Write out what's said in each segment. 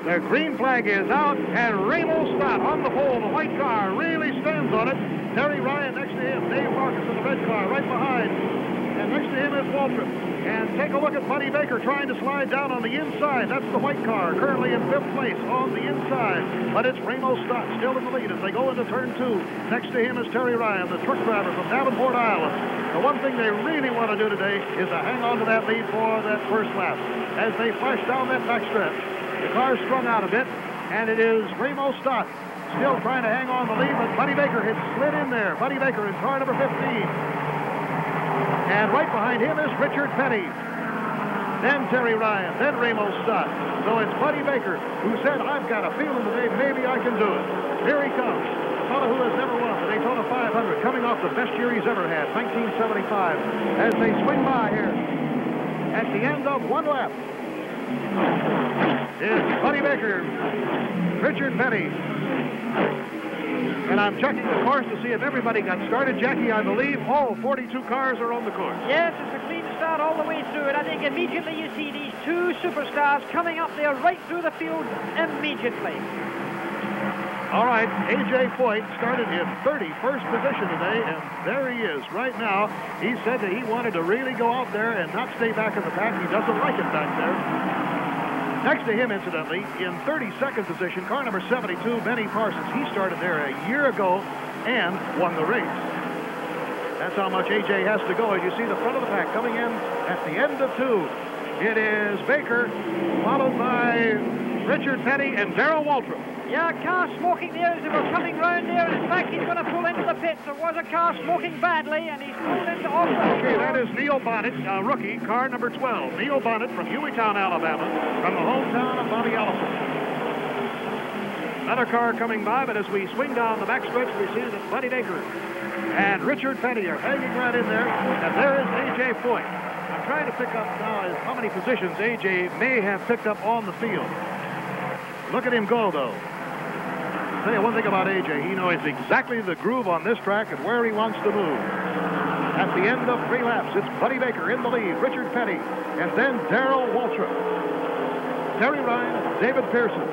The green flag is out, and Ramos Stott on the pole. The white car really stands on it. Terry Ryan next to him. Dave Marcus in the red car right behind. And next to him is Waltrip. And take a look at Buddy Baker trying to slide down on the inside. That's the white car, currently in 5th place on the inside. But it's Ramos Stott still in the lead as they go into turn 2. Next to him is Terry Ryan, the truck driver from Davenport, Iowa. The one thing they really want to do today is to hang on to that lead for that first lap. As they flash down that backstretch, the car's strung out a bit, and it is Ramos Stott still trying to hang on the lead, but Buddy Baker had slid in there. Buddy Baker in car number 15. And right behind him is Richard Petty. Then Terry Ryan, then Ramos Stott. So it's Buddy Baker who said, I've got a feeling today maybe I can do it. Here he comes. A fellow who has never won the Daytona 500, coming off the best year he's ever had, 1975. As they swing by here at the end of one lap is Buddy Baker, Richard Petty. And I'm checking the course to see if everybody got started. Jackie, I believe all 42 cars are on the course. Yes, it's a clean start all the way through. And I think immediately you see these two superstars coming up there right through the field immediately. All right, A.J. Foyt started in 31st position today, and there he is right now. He said that he wanted to really go out there and not stay back in the pack. He doesn't like it back there. Next to him, incidentally, in 32nd position, car number 72, Benny Parsons. He started there a year ago and won the race. That's how much A.J. has to go. As you see the front of the pack coming in at the end of 2. It is Baker, followed by Richard Petty and Darrell Waltrip. Yeah, a car smoking there as they were coming round there. In fact, he's going to pull into the pits. There was a car smoking badly, and he's pulled into off the Okay, that is Neil Bonnet, rookie, car number 12. Neil Bonnet from Hueytown, Alabama, from the hometown of Bobby Allison. Another car coming by, but as we swing down the backstretch, we see that Buddy Baker and Richard Petty are hanging right in there, and there is A.J. Foyt. I'm trying to pick up now how many positions A.J. may have picked up on the field. Look at him go, though. I'll tell you one thing about A.J. He knows exactly the groove on this track and where he wants to move. At the end of 3 laps, it's Buddy Baker in the lead, Richard Petty, and then Darrell Waltrip, Terry Ryan, David Pearson.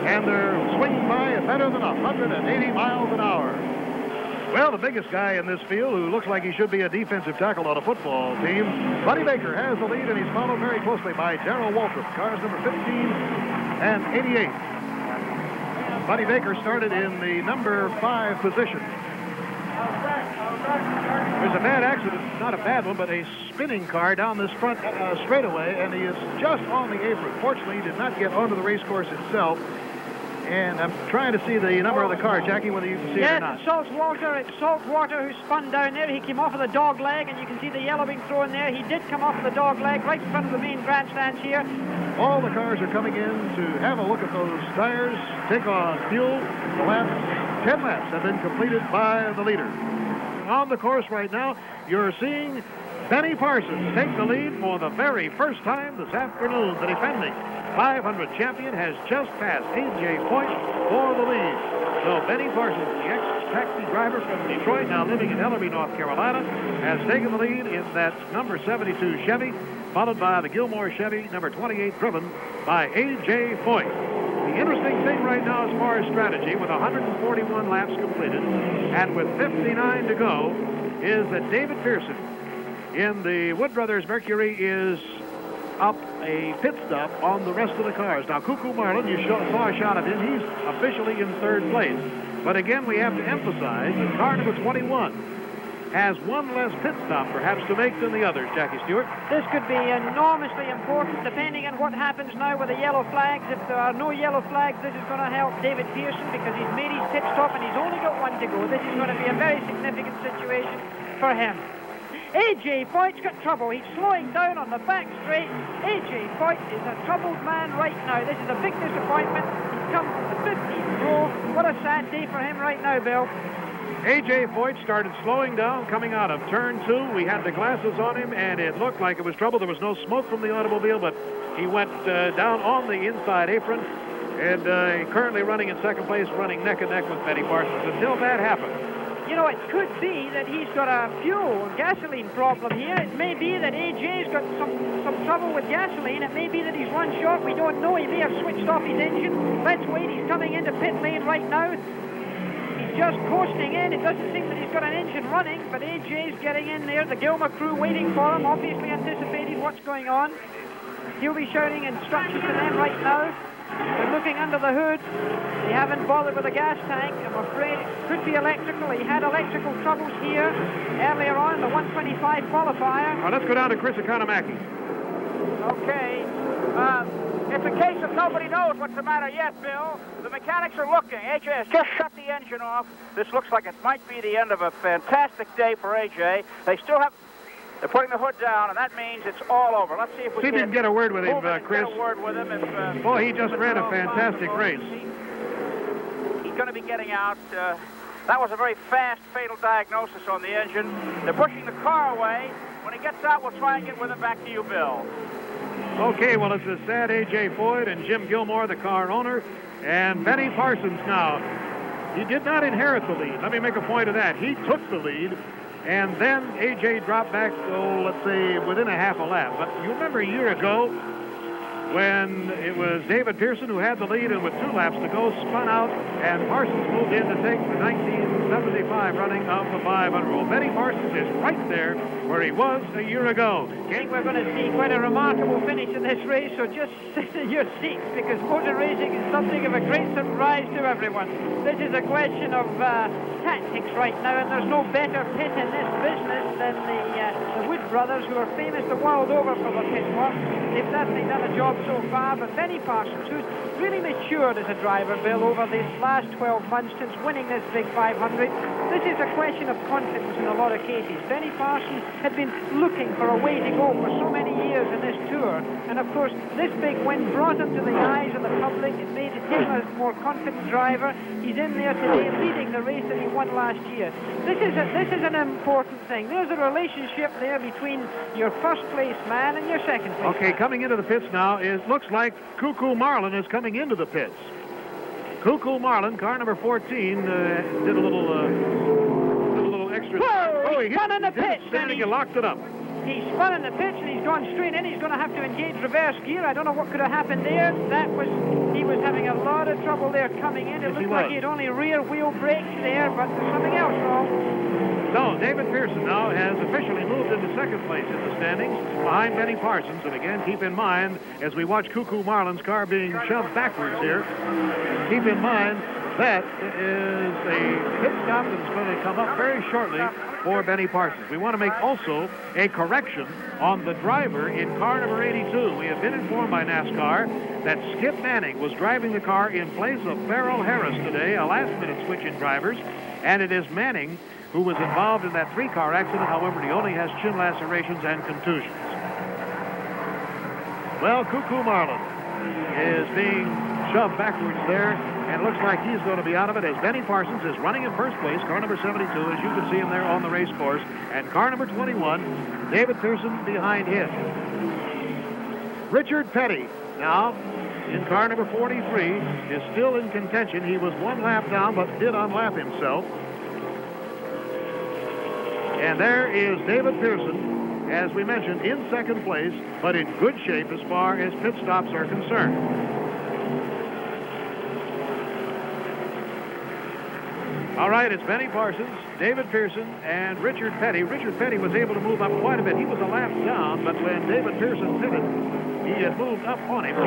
And they're swinging by at better than 180 miles an hour. Well, the biggest guy in this field, who looks like he should be a defensive tackle on a football team, Buddy Baker has the lead, and he's followed very closely by Darrell Waltrip, cars number 15 and 88. Buddy Baker started in the number 5 position. There's a bad accident, not a bad one, but a spinning car down this front straightaway, and he is just on the apron. Fortunately, he did not get onto the race course itself. And I'm trying to see the number of the car, Jackie, whether you can see it or not. It's Saltwater who spun down there. He came off of the dog leg, and you can see the yellow being thrown there. He did come off of the dog leg right in front of the main grandstands here. All the cars are coming in to have a look at those tires, take on fuel. The last 10 laps have been completed by the leader. On the course right now, you're seeing Benny Parsons take the lead for the very first time this afternoon. The defending 500 champion has just passed A.J. Foyt for the lead. So Benny Parsons, the ex-taxi driver from Detroit, now living in Ellerby, North Carolina, has taken the lead in that number 72 Chevy, followed by the Gilmore Chevy, number 28, driven by A.J. Foyt. The interesting thing right now as far as strategy, with 141 laps completed and with 59 to go, is that David Pearson in the Wood Brothers Mercury is up a pit stop on the rest of the cars. Now, Cuckoo Marlin, you saw a shot of him. He's officially in 3rd place. But again, we have to emphasize that car number 21 has one less pit stop, perhaps, to make than the others, Jackie Stewart. This could be enormously important, depending on what happens now with the yellow flags. If there are no yellow flags, this is going to help David Pearson because he's made his pit stop and he's only got 1 to go. This is going to be a very significant situation for him. A.J. Foyt's got trouble. He's slowing down on the back straight. A.J. Foyt is a troubled man right now. This is a big disappointment. He's come from the 15th row. What a sad day for him right now, Bill. A.J. Foyt started slowing down coming out of turn 2. We had the glasses on him, and it looked like it was trouble. There was no smoke from the automobile, but he went down on the inside apron, and currently running in 2nd place, running neck and neck with Benny Parsons until that happened. You know, it could be that he's got a fuel, gasoline problem here. It may be that A.J.'s got some some trouble with gasoline. It may be that he's run short. We don't know. He may have switched off his engine. Let's wait. He's coming into pit lane right now. He's just coasting in. It doesn't seem that he's got an engine running, but AJ's getting in there. The Gilmer crew waiting for him, obviously anticipating what's going on. He'll be shouting instructions to them right now. They're looking under the hood. They haven't bothered with the gas tank. I'm afraid it could be electrical. He had electrical troubles here earlier on in the 125 qualifier. Let's go down to Chris Economaki. Okay. It's a case of nobody knows what's the matter yet, Bill. The mechanics are looking. AJ has just shut the engine off. This looks like it might be the end of a fantastic day for AJ. They're putting the hood down, and that means it's all over. Let's see if we can get a word with him, Chris. Get a word with him. Boy, he just ran a fantastic race. He's going to be getting out. That was a very fast, fatal diagnosis on the engine. They're pushing the car away. When he gets out, we'll try and get with him. Back to you, Bill. Okay, well, it's a sad A.J. Foyt and Jim Gilmore, the car owner, and Benny Parsons now. He did not inherit the lead. Let me make a point of that. He took the lead. And then A.J. dropped back, let's say, within a half a lap. But you remember a year ago when it was David Pearson who had the lead, and with 2 laps to go, spun out, and Parsons moved in to take the 1975 running of the 500. Well, Benny Parsons is right there where he was a year ago. I think we're going to see quite a remarkable finish in this race, so just sit in your seats, because motor racing is something of a great surprise to everyone. This is a question of tactics right now, and there's no better pit in this business than the Wood brothers, who are famous the world over for the pit work. They've certainly done a job so far, but Benny Parsons, who's really matured as a driver, Bill, over these last 12 months since winning this big 500, this is a question of confidence in a lot of cases. Benny Parsons had been looking for a way to go for so many years in this tour, and of course this big win brought him to the eyes of the public. It made him a more confident driver. He's in there today leading the race that he won last year. This is an important thing. There's a relationship there between your first place man and your second place Okay, man. coming into the pits now, it looks like Cuckoo Marlin is coming into the pits. Cuckoo Marlin, car number 14, did a little extra. Whoa, he spun in the pits. Standing and locked it up. He spun in the pitch and he's gone straight in. He's going to have to engage reverse gear. I don't know what could have happened there. He was having a lot of trouble there coming in. It looked like he had only rear wheel brakes there, but there's something else wrong. So David Pearson now has officially moved into second place in the standings behind Benny Parsons. And again, keep in mind, as we watch Cuckoo Marlin's car being shoved backwards here, keep in mind that is a pit stop that's going to come up very shortly for Benny Parsons. We want to make also a correction on the driver in car number 82. We have been informed by NASCAR that Skip Manning was driving the car in place of Farrell Harris today, a last-minute switch in drivers, and it is Manning who was involved in that 3-car accident. However, he only has chin lacerations and contusions. Well, Cuckoo Marlin is being shoved backwards there, and it looks like he's going to be out of it as Benny Parsons is running in first place, car number 72, as you can see him there on the race course, and car number 21, David Pearson behind him. Richard Petty now in car number 43 is still in contention. He was 1 lap down but did unlap himself. And there is David Pearson, as we mentioned, in second place, but in good shape as far as pit stops are concerned. All right, it's Benny Parsons, David Pearson, and Richard Petty. Richard Petty was able to move up quite a bit. He was a lap down, but when David Pearson pitted, he had moved up on him.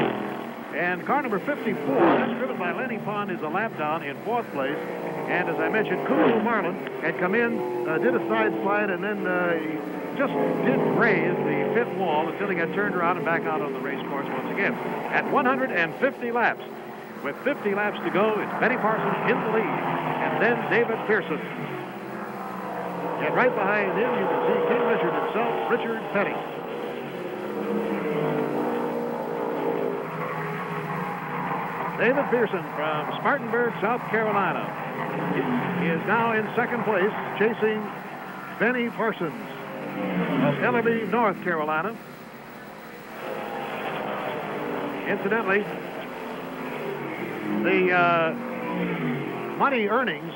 And car number 54, that's driven by Lenny Pond, is a lap down in 4th place. And as I mentioned, Cuckoo Marlin had come in, did a side slide, and then he just did raise the pit wall until he got turned around and back out on the race course once again. At 150 laps, with 50 laps to go, it's Benny Parsons in the lead, and then David Pearson. And right behind him, you can see King Richard himself, Richard Petty. David Pearson from Spartanburg, South Carolina. He is now in second place, chasing Benny Parsons of Ellerby, North Carolina. Incidentally, the money earnings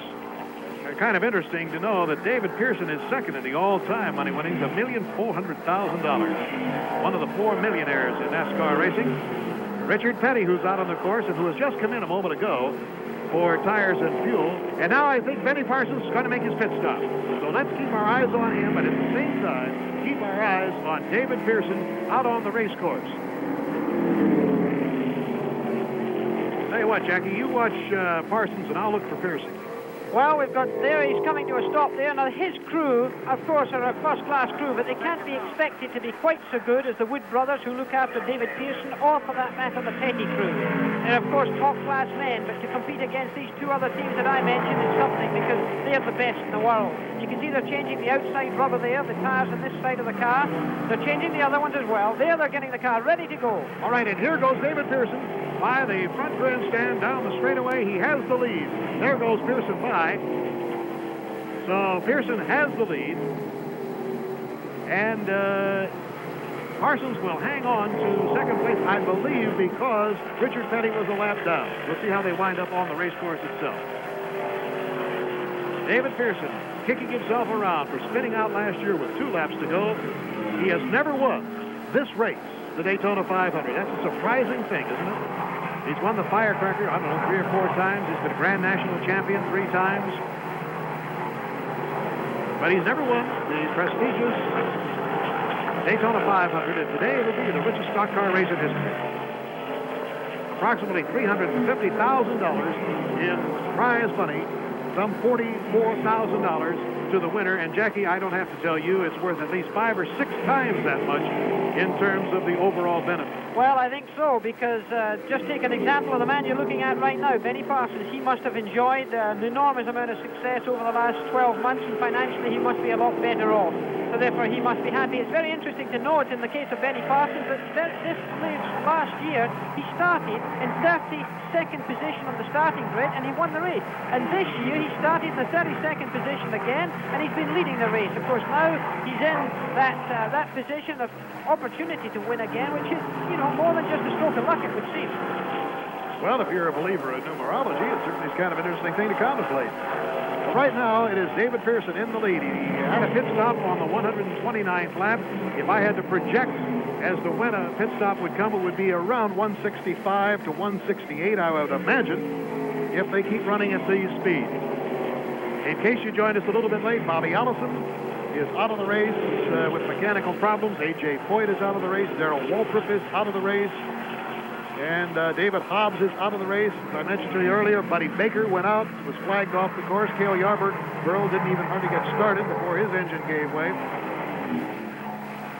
kind of interesting to know that David Pearson is second in the all-time money winnings, $1,400,000. One of the 4 millionaires in NASCAR racing. Richard Petty, who's out on the course and who has just come in a moment ago for tires and fuel. And now I think Benny Parsons is going to make his pit stop. So let's keep our eyes on him, but at the same time, keep our eyes on David Pearson out on the race course. Tell you what, Jackie, you watch Parsons and I'll look for Pearson. Well, we've got there, he's coming to a stop there. Now, his crew, of course, are a first-class crew, but they can't be expected to be quite so good as the Wood brothers who look after David Pearson, or for that matter, the Petty crew. They're, of course, top-class men, but to compete against these 2 other teams that I mentioned is something, because they're the best in the world. You can see they're changing the outside rubber there, the tires on this side of the car. They're changing the other ones as well. There, they're getting the car ready to go. All right, and here goes David Pearson by the front grandstand down the straightaway. He has the lead. There goes Pearson by. So Pearson has the lead. And Parsons will hang on to second place, I believe, because Richard Petty was a lap down. We'll see how they wind up on the race course itself. David Pearson kicking himself around for spinning out last year with 2 laps to go. He has never won this race, the Daytona 500. That's a surprising thing, isn't it? He's won the Firecracker, I don't know, 3 or 4 times. He's been Grand National Champion 3 times. But he's never won the prestigious Daytona 500, and today will be the richest stock car race in history. Approximately $350,000 in prize money, some $44,000 to the winner. And Jackie, I don't have to tell you, it's worth at least 5 or 6 times that much in terms of the overall benefit. Well, I think so, because just take an example of the man you're looking at right now, Benny Parsons. He must have enjoyed an enormous amount of success over the last 12 months, and financially he must be a lot better off. So therefore he must be happy. It's very interesting to note in the case of Benny Parsons that this race last year he started in 32nd position on the starting grid and he won the race. And this year he started in the 32nd position again and he's been leading the race. Of course now he's in that position of opportunity to win again, which is, you know, more than just a stroke of luck, it would seem. Well, if you're a believer in numerology, it certainly is kind of an interesting thing to contemplate. Right now, it is David Pearson in the lead. He had a pit stop on the 129th lap. If I had to project as to when a pit stop would come, it would be around 165 to 168, I would imagine, if they keep running at these speeds. In case you joined us a little bit late, Bobby Allison is out of the race with mechanical problems. A.J. Foyt is out of the race. Darrell Waltrip is out of the race. And David Hobbs is out of the race. As I mentioned to you earlier, Buddy Baker went out, was flagged off the course. Cale Yarborough didn't even hardly get started before his engine gave way.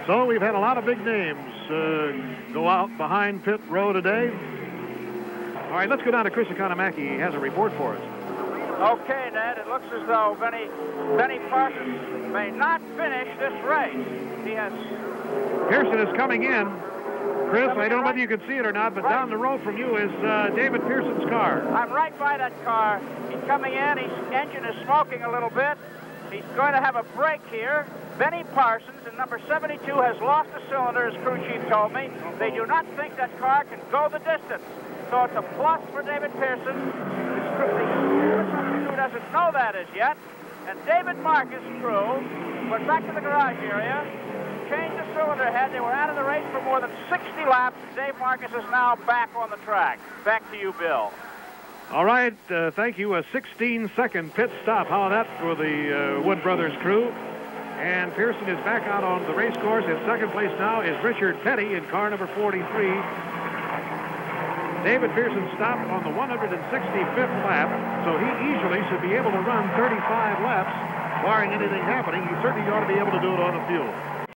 So we've had a lot of big names go out behind pit row today. All right, let's go down to Chris Economaki. He has a report for us. Okay, Ned, it looks as though Benny Parsons may not finish this race. He has... Pearson is coming in. Chris, I don't know whether you can see it or not, but down the road from you is David Pearson's car. I'm right by that car. He's coming in. His engine is smoking a little bit. He's going to have a break here. Benny Parsons in number 72 has lost a cylinder, as crew chief told me. They do not think that car can go the distance. So it's a plus for David Pearson. The crew doesn't know that as yet. And David Marcus' crew went back to the garage area, changed the cylinder head. They were out of the race for more than 60 laps. Dave Marcus is now back on the track. Back to you, Bill. All right, thank you. A 16-second pit stop. How that for the Wood Brothers crew. And Pearson is back out on the race course. In second place now is Richard Petty in car number 43. David Pearson stopped on the 165th lap, so he easily should be able to run 35 laps, barring anything happening. He certainly ought to be able to do it on the fuel.